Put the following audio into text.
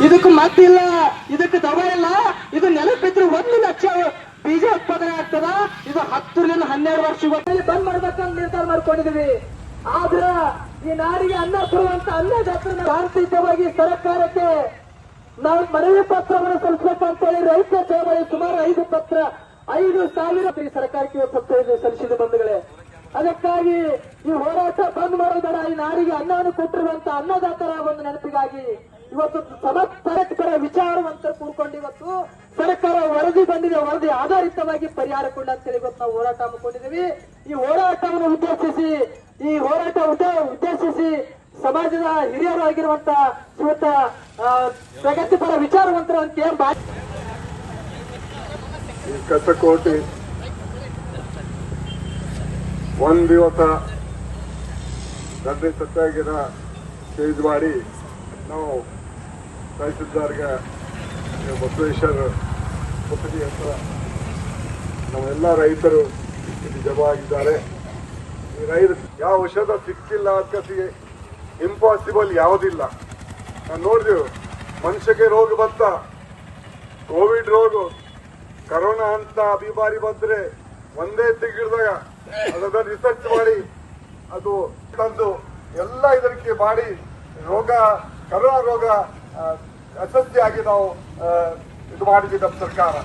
ಇದಕ್ಕೆ ಮತ್ತಿಲ್ಲ, ಇದಕ್ಕೆ ದವ ಇಲ್ಲ. ಇದು ನೆನಪಿದ್ರೆ 1 ಲಕ್ಷ ಬೀಜ ಉತ್ಪಾದನೆ ಆಗ್ತದ. ಇದು 10 ರಿಂದ 12 ವರ್ಷಗಳಲ್ಲಿ ಬಂದ್ ಮಾಡ್ಬೇಕಂತ ನಿರ್ಧಾರ ಮಾಡ್ಕೊಂಡಿದೀವಿ. ಆದ್ರ ಈ ನಾಡಿಗೆ ಅನ್ನ ಕೊಡುವಂತ ಅನ್ನದಾತರ ಶಾಂತಿಯುತವಾಗಿ ಸರ್ಕಾರಕ್ಕೆ ನಾವು ಮನವಿ ಪತ್ರವನ್ನು ಸಲ್ಲಿಸಬೇಕಂತೇಳಿ ರೈತ ಚಳವಳಿ ಸುಮಾರು 5,000 ಸರ್ಕಾರಕ್ಕೆ ಸಲ್ಲಿಸಿದ ಬಂಧುಗಳೇ. ಅದಕ್ಕಾಗಿ ಈ ಹೋರಾಟ ಬಂದ್ ಮಾಡೋದರ ಈ ನಾಡಿಗೆ ಅನ್ನವನ್ನು ಕೊಟ್ಟಿರುವಂತ ಅನ್ನದಾತರ ಒಂದು ನೆನಪಿಗಾಗಿ ಇವತ್ತು ಸರ್ಕಾರ ವಿಚಾರವಂತ ಕೂಡ್ಕೊಂಡು ಇವತ್ತು ಸರ್ಕಾರ ವರದಿ ಬಂದಿದೆ, ವರದಿ ಆಧಾರಿತವಾಗಿ ಪರಿಹಾರ ಕೊಂಡ ಅಂತೇಳಿ ಇವತ್ತು ನಾವು ಹೋರಾಟ ಹಮ್ಮಿಕೊಂಡಿದ್ದೀವಿ. ಈ ಹೋರಾಟವನ್ನು ಉದ್ದೇಶಿಸಿ ಸಮಾಜದ ಹಿರಿಯರು ಆಗಿರುವಂತ ಇವತ್ತ ಪ್ರಗತಿಪರ ವಿಚಾರವಂತರ ಅಂತ ಈ ಕಸಕೋಟಿ ಒಂದ್ ದಿವಸ ಗದ್ದೆ ಸತ್ತಾಗಿನ ಚೇಂಜ್ ಮಾಡಿ ನಾವು ತಹಸೀಲ್ದಾರ್ಗೆ ಬಸವೇಶ್ವರ ಕೊಠಡಿ ಹತ್ರ ನಾವೆಲ್ಲ ರೈತರು ಇಲ್ಲಿ ಜಮಾ ಆಗಿದ್ದಾರೆ. ಈ ರೈತರು ಯಾವ ಔಷಧ ಸಿಕ್ಕಿಲ್ಲ ಅದಕ್ಕೆ ಇಂಪಾಸಿಬಲ್ ಯಾವುದಿಲ್ಲ. ನಾವು ನೋಡಿದೆವು, ಮನುಷ್ಯಕ್ಕೆ ರೋಗ ಬಂತ, ಕೋವಿಡ್ ರೋಗ, ಕರೋನಾ ಅಂತ ಬಿಮಾರಿ ಬಂದ್ರೆ ಒಂದೇ ತಿಂಗಳದಾಗ ಅದನ್ನ ರಿಸರ್ಚ್ ಮಾಡಿ ಅದು ತಂದು ಎಲ್ಲ ಇದಕ್ಕೆ ಮಾಡಿ ಕರೋನಾ ರೋಗ ಯಶಸ್ವಿಯಾಗಿ ನಾವು ಇದು ಮಾಡಿದ್ವಿ ನಮ್ಮ ಸರ್ಕಾರ.